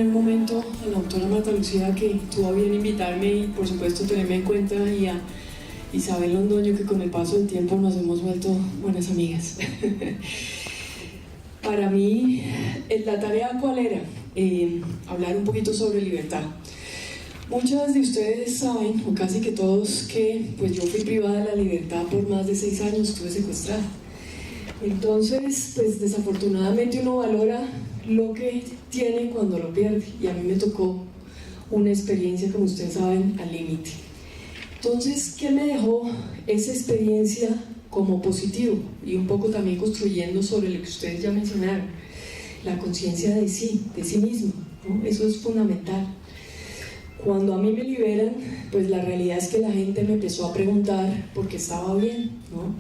primer momento a la doctora Marta Lucía, que tuvo a bien invitarme y por supuesto tenerme en cuenta, y a Isabel Londoño, que con el paso del tiempo nos hemos vuelto buenas amigas. Para mí, la tarea ¿cuál era? Hablar un poquito sobre libertad. Muchas de ustedes saben, o casi que todos, que pues yo fui privada de la libertad por más de 6 años, estuve secuestrada. Entonces, pues desafortunadamente uno valora lo que tiene cuando lo pierde, y a mí me tocó una experiencia, como ustedes saben, al límite. Entonces, ¿qué me dejó esa experiencia como positivo? Y un poco también construyendo sobre lo que ustedes ya mencionaron, la conciencia de sí mismo, ¿no? Eso es fundamental. Cuando a mí me liberan, pues la realidad es que la gente me empezó a preguntar por qué estaba bien, ¿no?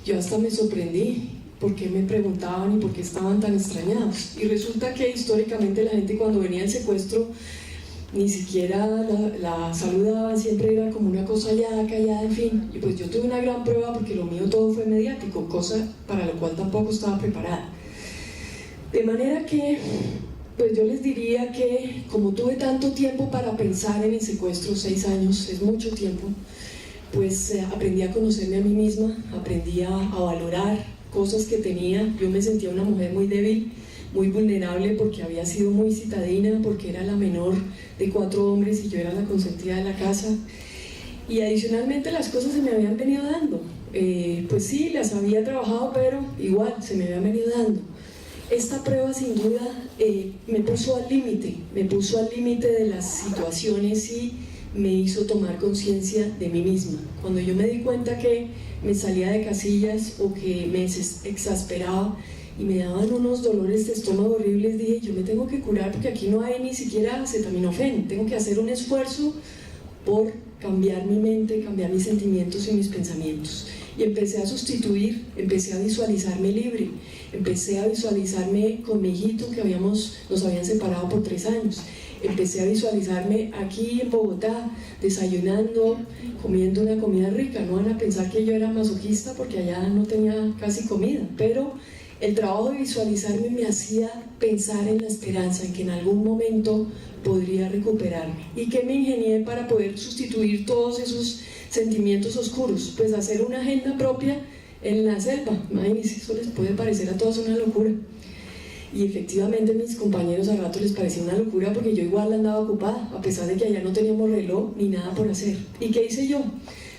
Yo hasta me sorprendí por qué me preguntaban y por qué estaban tan extrañados. Y resulta que históricamente la gente, cuando venía el secuestro, ni siquiera la saludaban, siempre era como una cosa allá, callada, en fin. Y pues yo tuve una gran prueba, porque lo mío todo fue mediático, cosa para la cual tampoco estaba preparada. De manera que, pues yo les diría que, como tuve tanto tiempo para pensar en el secuestro, 6 años, es mucho tiempo, pues aprendí a conocerme a mí misma, aprendí a valorar cosas que tenía. Yo me sentía una mujer muy débil, muy vulnerable, porque había sido muy citadina, porque era la menor de 4 hombres y yo era la consentida de la casa. Y adicionalmente las cosas se me habían venido dando. Pues sí, las había trabajado, pero igual se me habían venido dando. Esta prueba sin duda me puso al límite de las situaciones y me hizo tomar conciencia de mí misma. Cuando yo me di cuenta que me salía de casillas o que me exasperaba y me daban unos dolores de estómago horribles, dije, yo me tengo que curar, porque aquí no hay ni siquiera acetaminofén. Tengo que hacer un esfuerzo por cambiar mi mente, cambiar mis sentimientos y mis pensamientos. Y empecé a sustituir, empecé a visualizarme libre, empecé a visualizarme con mi hijito que nos habían separado por 3 años. Empecé a visualizarme aquí en Bogotá, desayunando, comiendo una comida rica. No van a pensar que yo era masoquista, porque allá no tenía casi comida, pero el trabajo de visualizarme me hacía pensar en la esperanza, en que en algún momento podría recuperarme. ¿Y qué me ingenié para poder sustituir todos esos sentimientos oscuros? Pues hacer una agenda propia en la selva. Imagínense, eso les puede parecer a todos una locura. Y efectivamente a mis compañeros a rato les parecía una locura, porque yo igual andaba ocupada, a pesar de que allá no teníamos reloj ni nada por hacer. ¿Y qué hice yo?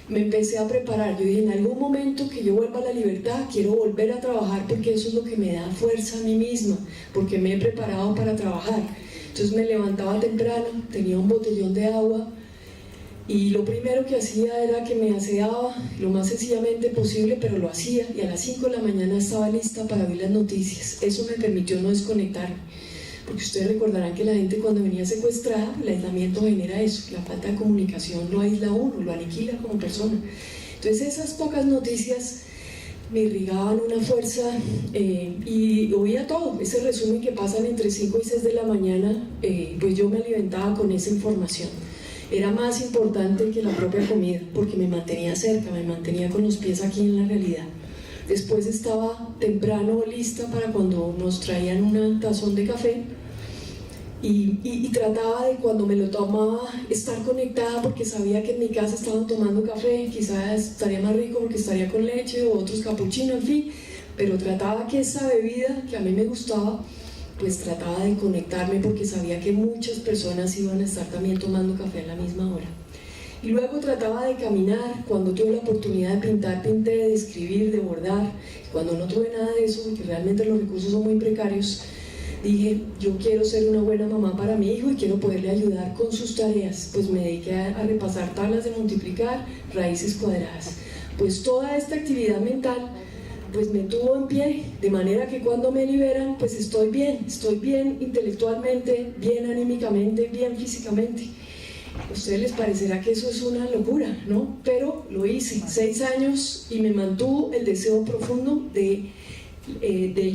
Me empecé a preparar. Yo dije, en algún momento que yo vuelva a la libertad, quiero volver a trabajar, porque eso es lo que me da fuerza a mí misma, porque me he preparado para trabajar. Entonces me levantaba temprano, tenía un botellón de agua, y lo primero que hacía era que me aseaba lo más sencillamente posible, pero lo hacía, y a las 5 de la mañana estaba lista para ver las noticias. Eso me permitió no desconectarme, porque ustedes recordarán que la gente, cuando venía secuestrada, el aislamiento genera eso, la falta de comunicación lo aísla a uno, lo aniquila como persona. Entonces esas pocas noticias me irrigaban una fuerza, y oía todo, ese resumen que pasan entre 5 y 6 de la mañana, pues yo me alimentaba con esa información. Era más importante que la propia comida, porque me mantenía cerca, me mantenía con los pies aquí en la realidad. Después estaba temprano lista para cuando nos traían un tazón de café, y trataba de, cuando me lo tomaba, estar conectada, porque sabía que en mi casa estaban tomando café. Quizás estaría más rico porque estaría con leche, o otros capuchinos, en fin, pero trataba que esa bebida que a mí me gustaba, pues trataba de conectarme, porque sabía que muchas personas iban a estar también tomando café a la misma hora. Y luego trataba de caminar. Cuando tuve la oportunidad de pintar, pinté, de escribir, de bordar. Cuando no tuve nada de eso, porque realmente los recursos son muy precarios, dije, yo quiero ser una buena mamá para mi hijo y quiero poderle ayudar con sus tareas. Pues me dediqué a repasar tablas de multiplicar, raíces cuadradas. Pues toda esta actividad mental pues me tuvo en pie, de manera que cuando me liberan, pues estoy bien intelectualmente, bien anímicamente, bien físicamente. A ustedes les parecerá que eso es una locura, ¿no? Pero lo hice, 6 años, y me mantuvo el deseo profundo de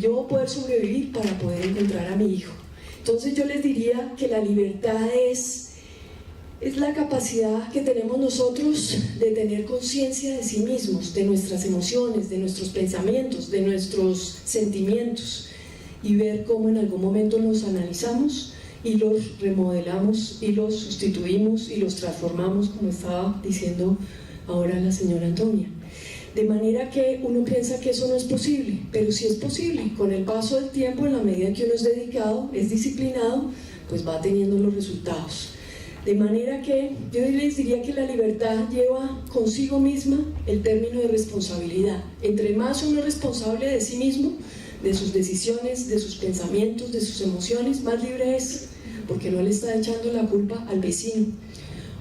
yo poder sobrevivir para poder encontrar a mi hijo. Entonces yo les diría que la libertad es la capacidad que tenemos nosotros de tener conciencia de sí mismos, de nuestras emociones, de nuestros pensamientos, de nuestros sentimientos, y ver cómo en algún momento nos analizamos y los remodelamos y los sustituimos y los transformamos, como estaba diciendo ahora la señora Antonia. De manera que uno piensa que eso no es posible, pero sí es posible. Con el paso del tiempo, en la medida que uno es dedicado, es disciplinado, pues va teniendo los resultados. De manera que yo les diría que la libertad lleva consigo misma el término de responsabilidad. Entre más uno es responsable de sí mismo, de sus decisiones, de sus pensamientos, de sus emociones, más libre es, porque no le está echando la culpa al vecino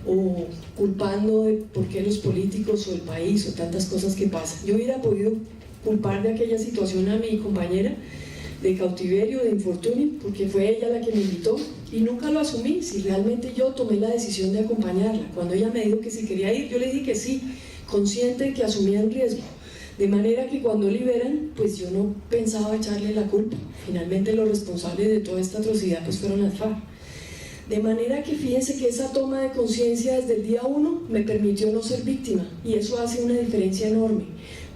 o culpando de por qué los políticos o el país o tantas cosas que pasan. Yo hubiera podido culpar de aquella situación a mi compañera de cautiverio, de infortunio, porque fue ella la que me invitó y nunca lo asumí. Si realmente yo tomé la decisión de acompañarla, cuando ella me dijo que si quería ir, yo le dije que sí, consciente de que asumía el riesgo. De manera que cuando liberan, pues yo no pensaba echarle la culpa. Finalmente los responsables de toda esta atrocidad pues fueron las FARC. De manera que fíjense que esa toma de conciencia desde el día 1 me permitió no ser víctima, y eso hace una diferencia enorme,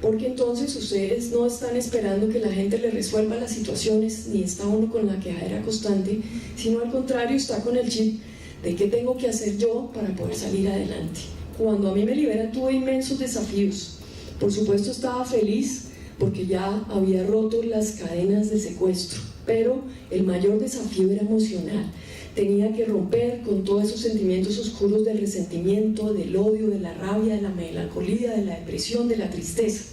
porque entonces ustedes no están esperando que la gente les resuelva las situaciones, ni está uno con la quejadera constante, sino al contrario, está con el chip de qué tengo que hacer yo para poder salir adelante. Cuando a mí me liberan tuve inmensos desafíos. Por supuesto estaba feliz porque ya había roto las cadenas de secuestro, pero el mayor desafío era emocional. Tenía que romper con todos esos sentimientos oscuros del resentimiento, del odio, de la rabia, de la melancolía, de la depresión, de la tristeza.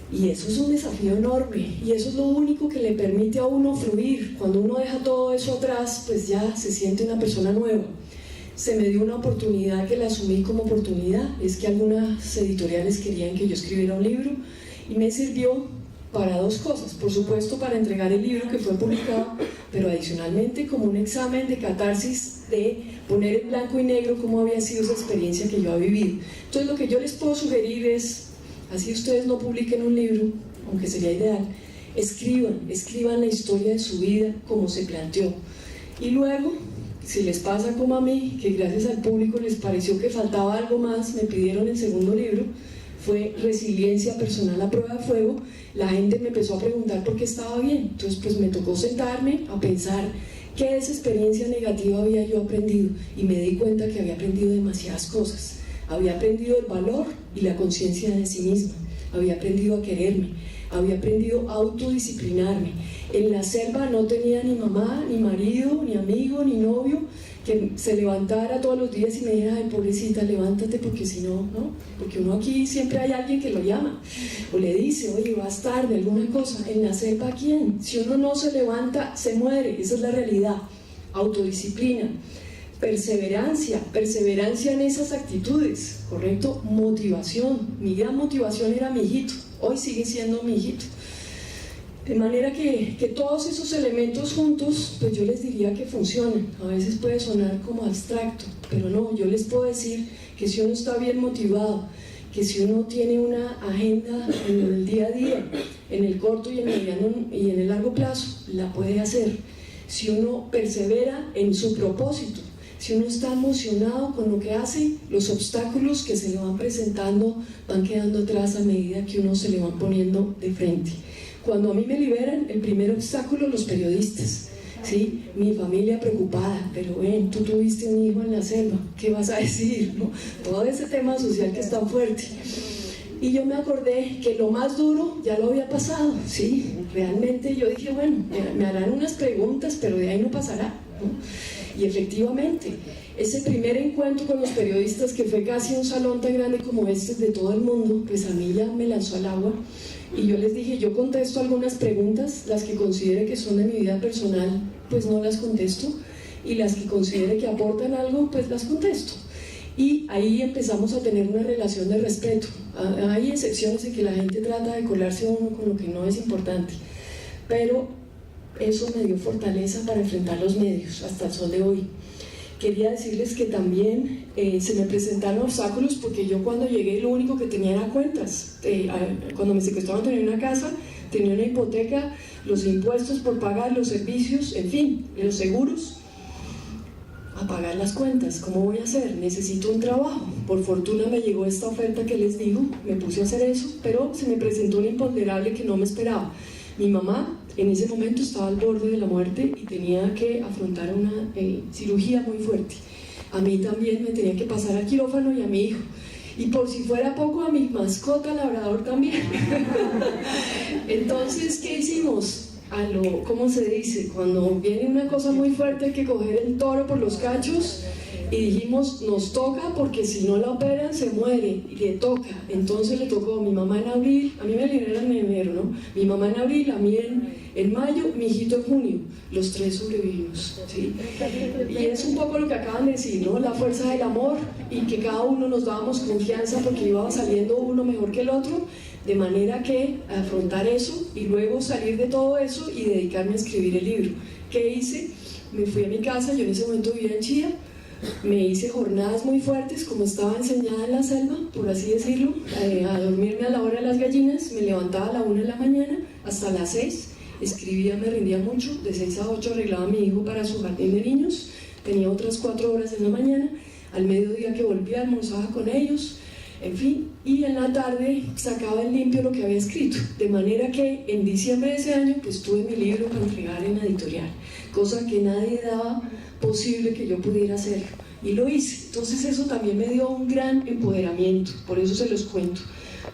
Y eso es un desafío enorme, y eso es lo único que le permite a uno fluir. Cuando uno deja todo eso atrás, pues ya se siente una persona nueva. Se me dio una oportunidad que la asumí como oportunidad, es que algunas editoriales querían que yo escribiera un libro, y me sirvió para dos cosas. Por supuesto, para entregar el libro que fue publicado, pero adicionalmente como un examen de catarsis, de poner en blanco y negro cómo había sido esa experiencia que yo había vivido. Entonces lo que yo les puedo sugerir es, así ustedes no publiquen un libro, aunque sería ideal, escriban la historia de su vida como se planteó, y luego, si les pasa como a mí, que gracias al público les pareció que faltaba algo más, me pidieron el segundo libro, fue Resiliencia Personal a Prueba de Fuego. La gente me empezó a preguntar por qué estaba bien, entonces pues me tocó sentarme a pensar qué de esa experiencia negativa había yo aprendido, y me di cuenta que había aprendido demasiadas cosas. Había aprendido el valor y la conciencia de sí misma, había aprendido a quererme, había aprendido a autodisciplinarme. En la selva no tenía ni mamá, ni marido, ni amigo, ni novio que se levantara todos los días y me dijera, ay pobrecita, levántate porque si no, ¿no? Porque uno aquí siempre hay alguien que lo llama o le dice, oye, vas tarde, alguna cosa. En la selva, ¿quién? Si uno no se levanta, se muere, esa es la realidad. Autodisciplina, perseverancia en esas actitudes, ¿correcto? Motivación, mi gran motivación era mi hijito, hoy sigue siendo mi hijito. De manera que todos esos elementos juntos, pues yo les diría que funcionan. A veces puede sonar como abstracto, pero no, yo les puedo decir que si uno está bien motivado, que si uno tiene una agenda en el día a día, en el corto y en el mediano y en el largo plazo, la puede hacer. Si uno persevera en su propósito, si uno está emocionado con lo que hace, los obstáculos que se le van presentando van quedando atrás a medida que uno se le van poniendo de frente. Cuando a mí me liberan, el primer obstáculo, los periodistas, ¿sí? Mi familia preocupada, pero ven, tú tuviste un hijo en la selva, ¿qué vas a decir? ¿No? Todo ese tema social que es tan fuerte. Y yo me acordé que lo más duro ya lo había pasado, ¿sí? Realmente yo dije, bueno, me harán unas preguntas, pero de ahí no pasará, ¿no? Y efectivamente, ese primer encuentro con los periodistas, que fue casi un salón tan grande como este de todo el mundo, pues a mí ya me lanzó al agua. Y yo les dije, yo contesto algunas preguntas, las que considere que son de mi vida personal, pues no las contesto, y las que considere que aportan algo, pues las contesto. Y ahí empezamos a tener una relación de respeto. Hay excepciones en que la gente trata de colarse a uno con lo que no es importante, pero eso me dio fortaleza para enfrentar los medios hasta el sol de hoy. Quería decirles que también se me presentaron obstáculos, porque yo cuando llegué lo único que tenía era cuentas. Cuando me secuestraron tenía una casa, tenía una hipoteca, los impuestos por pagar, los servicios, en fin, los seguros, a pagar las cuentas. ¿Cómo voy a hacer? Necesito un trabajo. Por fortuna me llegó esta oferta que les digo, me puse a hacer eso, pero se me presentó un imponderable que no me esperaba. Mi mamá en ese momento estaba al borde de la muerte y tenía que afrontar una cirugía muy fuerte. A mí también me tenía que pasar al quirófano y a mi hijo. Y por si fuera poco, a mi mascota labrador también. Entonces, ¿qué hicimos? ¿Cómo se dice? Cuando viene una cosa muy fuerte hay que coger el toro por los cachos y dijimos, nos toca porque si no la operan se muere y le toca. Entonces le tocó a mi mamá en abril, a mí me liberan en enero, ¿no? Mi mamá en abril, a mí en mayo, mi hijito en junio. Los 3 sobrevivimos, ¿sí? Y es un poco lo que acaban de decir, ¿no? La fuerza del amor y que cada uno nos dábamos confianza porque iba saliendo uno mejor que el otro, de manera que afrontar eso y luego salir de todo eso y dedicarme a escribir el libro. ¿Qué hice? Me fui a mi casa, yo en ese momento vivía en Chía, me hice jornadas muy fuertes, como estaba enseñada en la selva, por así decirlo, a dormirme a la hora de las gallinas, me levantaba a la 1 de la mañana hasta las 6, escribía, me rendía mucho, de 6 a 8 arreglaba a mi hijo para su jardín de niños, tenía otras 4 horas en la mañana, al mediodía que volvía almorzaba con ellos, en fin, y en la tarde sacaba en limpio lo que había escrito, de manera que en diciembre de ese año pues tuve mi libro para entregar en la editorial, cosa que nadie daba posible que yo pudiera hacerlo, y lo hice. Entonces eso también me dio un gran empoderamiento, por eso se los cuento.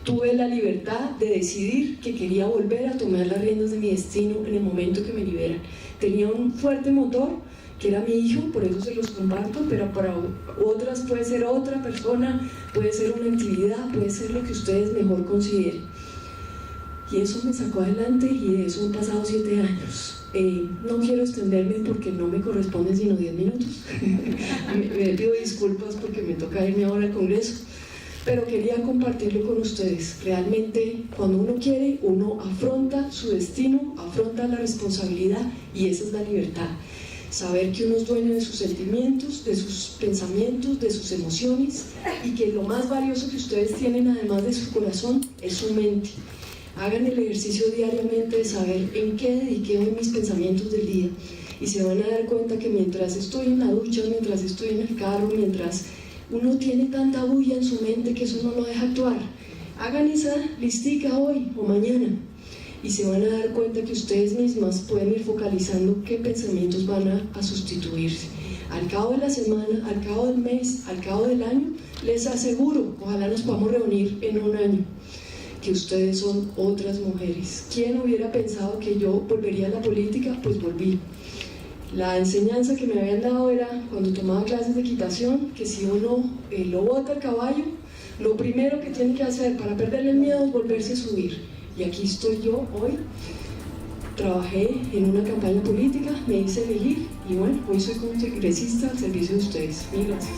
Tuve la libertad de decidir que quería volver a tomar las riendas de mi destino en el momento que me liberan. Tenía un fuerte motor, que era mi hijo, por eso se los comparto, pero para otras puede ser otra persona, puede ser una actividad, puede ser lo que ustedes mejor consideren. Y eso me sacó adelante y de eso han pasado 7 años. No quiero extenderme porque no me corresponde sino 10 minutos. me pido disculpas porque me toca irme ahora al Congreso, pero quería compartirlo con ustedes. Realmente cuando uno quiere, uno afronta su destino, afronta la responsabilidad y esa es la libertad. Saber que uno es dueño de sus sentimientos, de sus pensamientos, de sus emociones y que lo más valioso que ustedes tienen además de su corazón es su mente. Hagan el ejercicio diariamente de saber en qué dediqué hoy mis pensamientos del día y se van a dar cuenta que mientras estoy en la ducha, mientras estoy en el carro, mientras uno tiene tanta bulla en su mente que eso no lo deja actuar, hagan esa listica hoy o mañana y se van a dar cuenta que ustedes mismas pueden ir focalizando qué pensamientos van a sustituirse. Al cabo de la semana, al cabo del mes, al cabo del año, les aseguro, ojalá nos podamos reunir en un año, que ustedes son otras mujeres. ¿Quién hubiera pensado que yo volvería a la política? Pues volví. La enseñanza que me habían dado era, cuando tomaba clases de equitación, que si uno lo bota al caballo, lo primero que tiene que hacer para perderle el miedo es volverse a subir. Y aquí estoy yo hoy, trabajé en una campaña política, me hice elegir y bueno, hoy soy congresista al servicio de ustedes. Mil gracias.